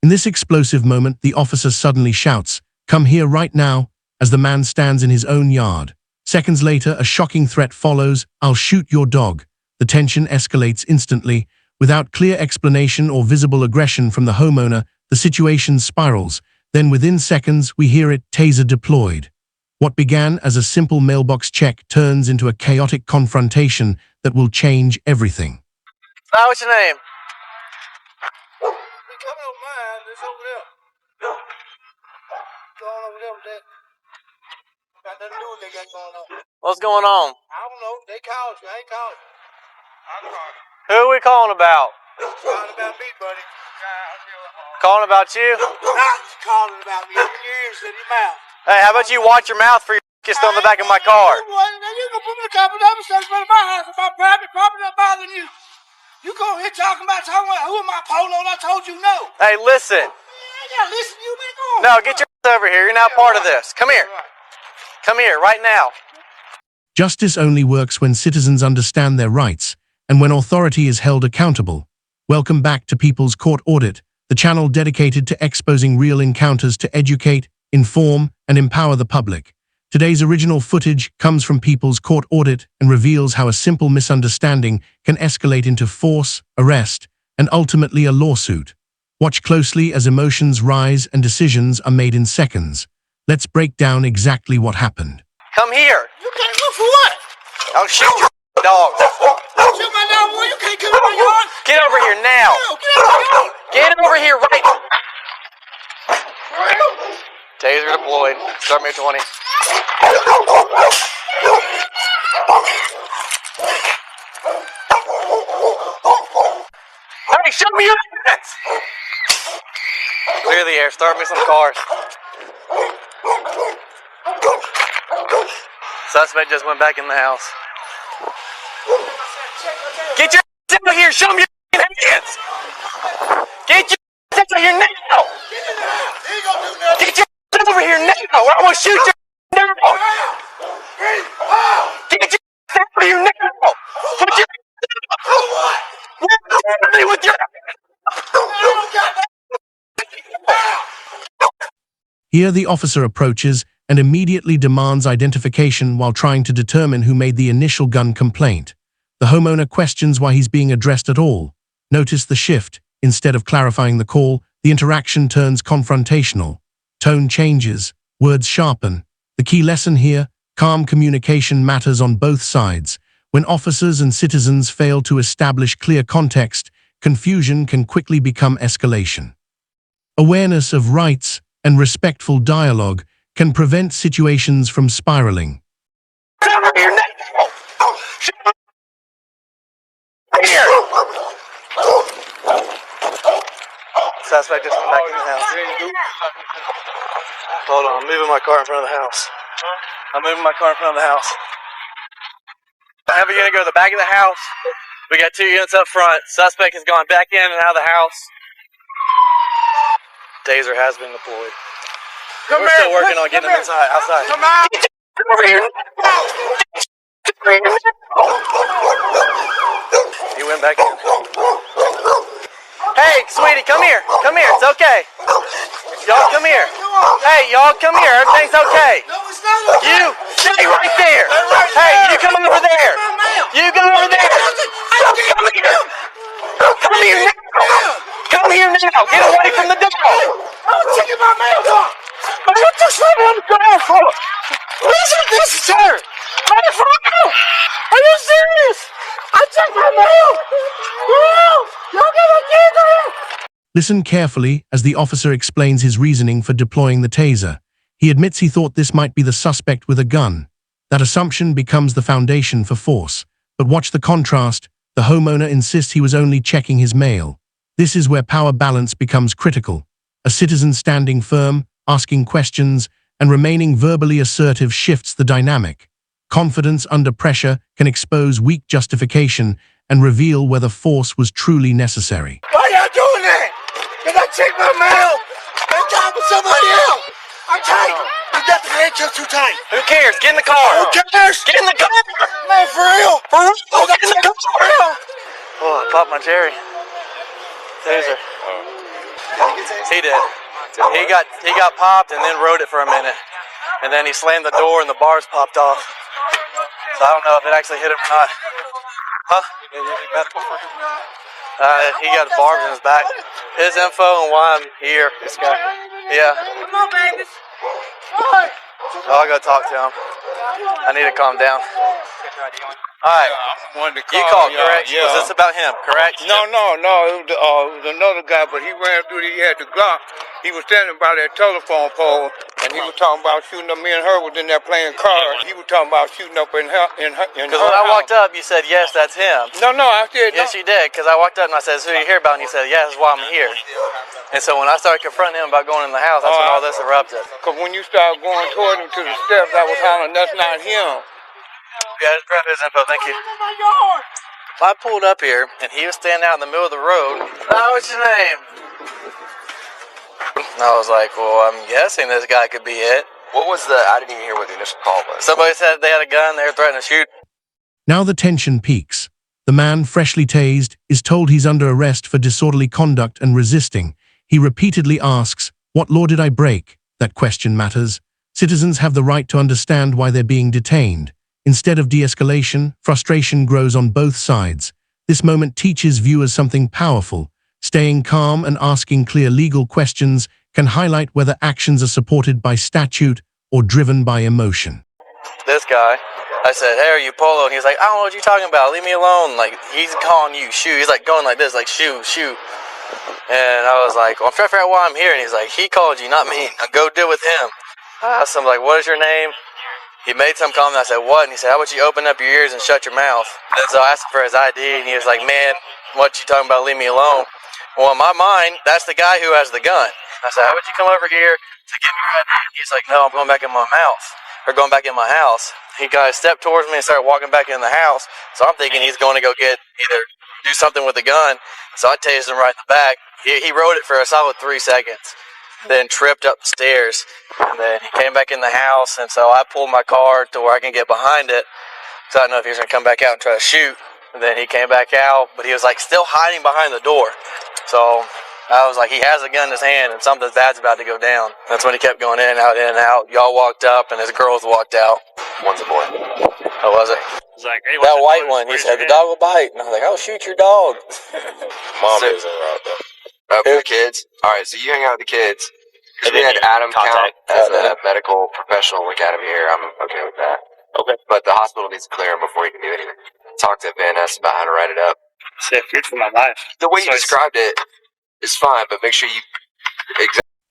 In this explosive moment, the officer suddenly shouts, "Come here right now," as the man stands in his own yard. Seconds later, a shocking threat follows, "I'll shoot your dog." The tension escalates instantly. Without clear explanation or visible aggression from the homeowner, the situation spirals. Then within seconds, we hear it, taser deployed. What began as a simple mailbox check turns into a chaotic confrontation that will change everything. What's your name? What's going on? I don't know. They called you. I ain't called you. I called you. Who are we calling about? Calling about me, buddy. Calling about you? Not calling about me. Open your ears and your mouth. Hey, how about you watch your mouth for your kissed on the back of my car? Now you gonna put me a couple of other stuff in my house about private property not bothering you. You go here talking about who am I, Polo? I told you no. Hey, listen. I gotta listen to you, man. Go on. No, get your over here. You're not part of this. Come here. Come here, right now. Justice only works when citizens understand their rights and when authority is held accountable. Welcome back to People's Court Audit, the channel dedicated to exposing real encounters to educate, inform, and empower the public. Today's original footage comes from People's Court Audit and reveals how a simple misunderstanding can escalate into force, arrest, and ultimately a lawsuit. Watch closely as emotions rise and decisions are made in seconds. Let's break down exactly what happened. Come here. You can't look for what? I'll shoot your dog. Shoot my dog, boy. You can't come in my yard. Get over here now. No, get out of my yard. Get over here right now. Taser deployed. Start me 20. Hey, show me your hands. Clear the air. Start me some cars. Suspect just went back in the house. Get your ass out of here. Show me your hands. Get your ass out of here now. Get your ass over here now. Or I'm going to shoot you now. Get your ass out of here now. Put your ass with your Here the officer approaches and immediately demands identification while trying to determine who made the initial gun complaint. The homeowner questions why he's being addressed at all. Notice the shift. Instead of clarifying the call, the interaction turns confrontational. Tone changes, words sharpen. The key lesson here, calm communication matters on both sides. When officers and citizens fail to establish clear context, confusion can quickly become escalation. Awareness of rights and respectful dialogue can prevent situations from spiraling. Suspect just went back in the house. Hold on, I'm moving my car in front of the house. I'm moving my car in front of the house. Have a unit go to the back of the house. We got 2 units up front. Suspect has gone back in and out of the house. Taser has been deployed. We're still working on getting him outside. Come out. Come over here. He went back in. Hey, sweetie, come here. Come here. It's okay. Y'all come here. Hey, y'all come here. Everything's okay. No, it's not okay. You stay right there. Hey, you come over there. You go over there. Come here. Come here now. Come here now. Get away from the door. I'm taking my mail off. What you slamming on the ground for? This is her. Are you serious? I took my mail. Y'all get my kids on. Listen carefully as the officer explains his reasoning for deploying the taser. He admits he thought this might be the suspect with a gun. That assumption becomes the foundation for force. But watch the contrast. The homeowner insists he was only checking his mail. This is where power balance becomes critical. A citizen standing firm, asking questions, and remaining verbally assertive shifts the dynamic. Confidence under pressure can expose weak justification and reveal whether force was truly necessary. Why y'all doing that? Did I check my mail? I'm talking to somebody else. I'm tight. You got the handcuffs too tight. Who cares? Get in the car. Who cares? Get in the car. Man, for real. For real. Get in the car. Oh, I popped my cherry. Taser. He did. He got popped and then rode it for a minute, and then he slammed the door and the bars popped off. So I don't know if it actually hit him or not. Huh? He got barbs in his back. His info and why I'm here. This guy. Yeah. Come on, baby. I'll go talk to him. I need to calm down. All right. You called, correct? Yeah. Was this about him, correct? No. It was another guy, but he ran through. He had the Glock. He was standing by that telephone pole, and he was talking about shooting up. Me and her was in there playing cards. He was talking about shooting up in her. Because when I walked up, you said, yes, that's him. No, I said Yes, you did, because I walked up and I said, who are you here about? And he said, yeah, that's why I'm here. And so when I started confronting him about going in the house, that's when all this erupted. Because when you started going toward him to the steps, I was hollering, that's not him. Yeah, just grab his info, thank you. I pulled up here, and he was standing out in the middle of the road. What's your name? And I was like, well, I'm guessing this guy could be it. What was I didn't even hear what the initial call was. Somebody said they had a gun, they were threatening to shoot. Now the tension peaks. The man, freshly tased, is told he's under arrest for disorderly conduct and resisting. He repeatedly asks, "What law did I break?" That question matters. Citizens have the right to understand why they're being detained. Instead of de-escalation, frustration grows on both sides. This moment teaches viewers something powerful. Staying calm and asking clear legal questions can highlight whether actions are supported by statute or driven by emotion. This guy, I said, hey, are you Polo? And he's like, I don't know what you're talking about. Leave me alone. Like, he's calling you shoot. He's like going like this, like shoot. And I was like, well, I'm trying to figure out why I'm here. And he's like, he called you, not me. Now go deal with him. I asked him, like, what is your name? He made some comment. I said, what? And he said, how about you open up your ears and shut your mouth? And so I asked him for his ID, and he was like, man, what you talking about? Leave me alone. Well, in my mind, that's the guy who has the gun. I said, how about you come over here to give me your ID? And he's like, no, I'm going back in my mouth. Or going back in my house. He kind of stepped towards me and started walking back in the house. So I'm thinking he's going to go do something with the gun. So I tased him right in the back. He rode it for a solid 3 seconds. Then tripped up the stairs. And then he came back in the house. And so I pulled my car to where I can get behind it. So I didn't know if he was going to come back out and try to shoot. And then he came back out. But he was like still hiding behind the door. So I was like, he has a gun in his hand and something bad's about to go down. That's when he kept going in and out, in and out. Y'all walked up and his girls walked out. One's a boy. How was it? It's like, hey, That white one, he said, the dog will bite. And I was like, oh, shoot your dog. Mom isn't right though. For the kids? Alright, so you hang out with the kids. Because we had Adam count as a medical professional look at him here. I'm okay with that. Okay. But the hospital needs to clear him before he can do anything. Talk to Van Ness about how to write it up. It's feared for my life. The way you described it is fine, but make sure you...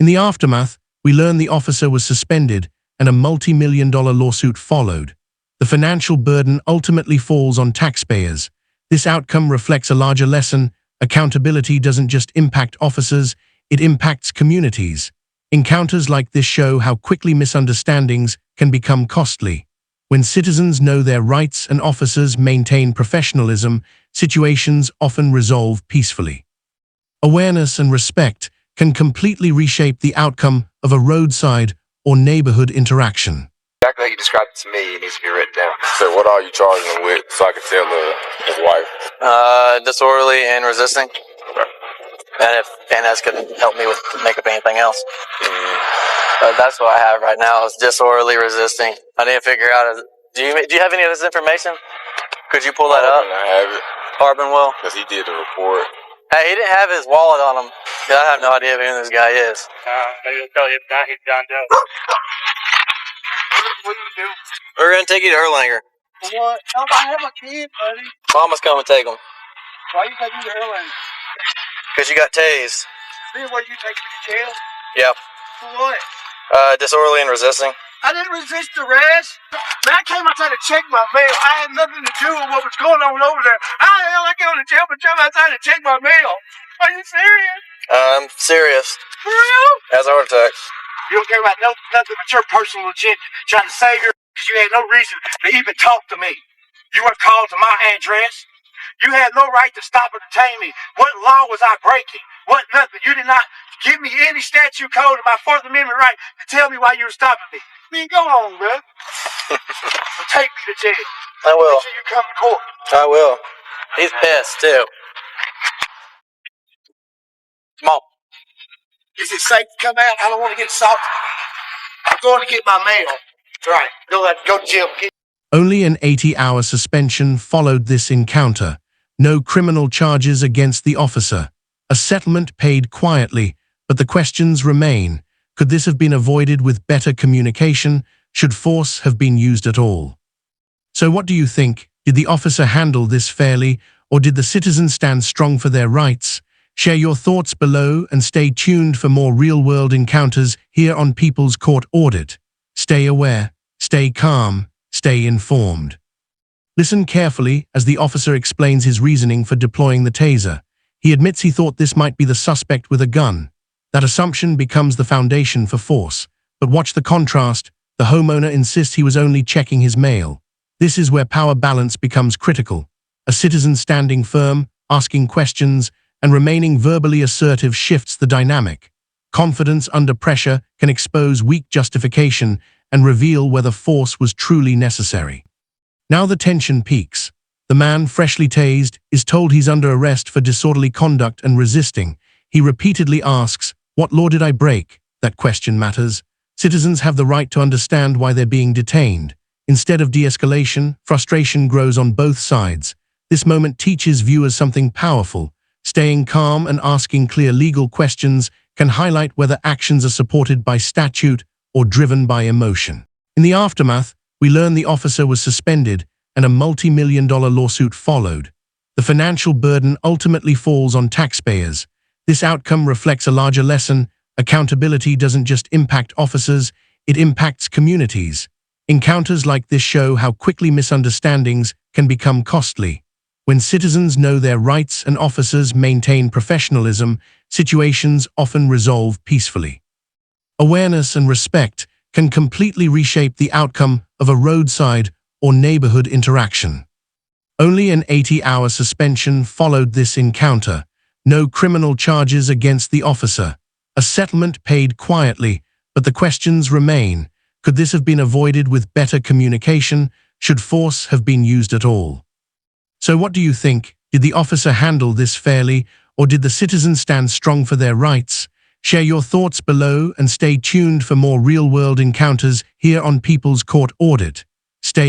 In the aftermath, we learn the officer was suspended and a multi-million-dollar lawsuit followed. The financial burden ultimately falls on taxpayers. This outcome reflects a larger lesson. Accountability doesn't just impact officers, it impacts communities. Encounters like this show how quickly misunderstandings can become costly. When citizens know their rights and officers maintain professionalism, situations often resolve peacefully. Awareness and respect can completely reshape the outcome of a roadside or neighborhood interaction. Exactly how you described it to me, it needs to be written down. So what are you charging him with so I can tell his wife? Disorderly and resisting. And if Van Ness could help me with make up anything else. That's what I have right now is disorderly resisting. I need to figure out, do you have any of this information? Could you pull that up? I have it. Harbin will? Because he did the report. Hey, he didn't have his wallet on him. I have no idea who this guy is. Maybe they'll tell you if not, he's John Doe. What do you do? We're going to take you to Erlanger. What? I have a kid, buddy. Mama's coming to take him. Why you taking me to Erlanger? Because you got tased. Then what, you taking me to jail? Yep. For what? Disorderly and resisting. I didn't resist arrest. Man, I came outside to check my mail. I had nothing to do with what was going on over there. How the hell I go to jail for coming outside to check my mail? Are you serious? I'm serious. For real? As a heart attack. You don't care about nothing but your personal agenda, trying to save your because you had no reason to even talk to me. You were called to my address. You had no right to stop or detain me. What law was I breaking? What nothing? You did not give me any statute code of my Fourth Amendment right to tell me why you were stopping me. I mean, go on, man. So take me to jail. I will. Make sure you come to court. I will. He's pissed, too. Come on. Is it safe to come out? I don't want to get assaulted. I'm going to get my mail. Right. Go to jail. Only an 80-hour suspension followed this encounter. No criminal charges against the officer. A settlement paid quietly, but the questions remain. Could this have been avoided with better communication? Should force have been used at all? So what do you think? Did the officer handle this fairly, or did the citizens stand strong for their rights? Share your thoughts below and stay tuned for more real-world encounters here on People's Court Audit. Stay aware, stay calm, stay informed. Listen carefully as the officer explains his reasoning for deploying the taser. He admits he thought this might be the suspect with a gun. That assumption becomes the foundation for force. But watch the contrast. The homeowner insists he was only checking his mail. This is where power balance becomes critical. A citizen standing firm, asking questions, and remaining verbally assertive shifts the dynamic. Confidence under pressure can expose weak justification and reveal whether force was truly necessary. Now the tension peaks. The man, freshly tased, is told he's under arrest for disorderly conduct and resisting. He repeatedly asks, "What law did I break?" That question matters. Citizens have the right to understand why they're being detained. Instead of de-escalation, frustration grows on both sides. This moment teaches viewers something powerful. Staying calm and asking clear legal questions can highlight whether actions are supported by statute or driven by emotion. In the aftermath, we learn the officer was suspended and a multi-million-dollar lawsuit followed. The financial burden ultimately falls on taxpayers. This outcome reflects a larger lesson. Accountability doesn't just impact officers, it impacts communities. Encounters like this show how quickly misunderstandings can become costly. When citizens know their rights and officers maintain professionalism, situations often resolve peacefully. Awareness and respect can completely reshape the outcome of a roadside or neighborhood interaction. Only an 80-hour suspension followed this encounter. No criminal charges against the officer. A settlement paid quietly, but the questions remain. Could this have been avoided with better communication? Should force have been used at all? So what do you think? Did the officer handle this fairly, or did the citizens stand strong for their rights? Share your thoughts below and stay tuned for more real-world encounters here on People's Court Audit. Stay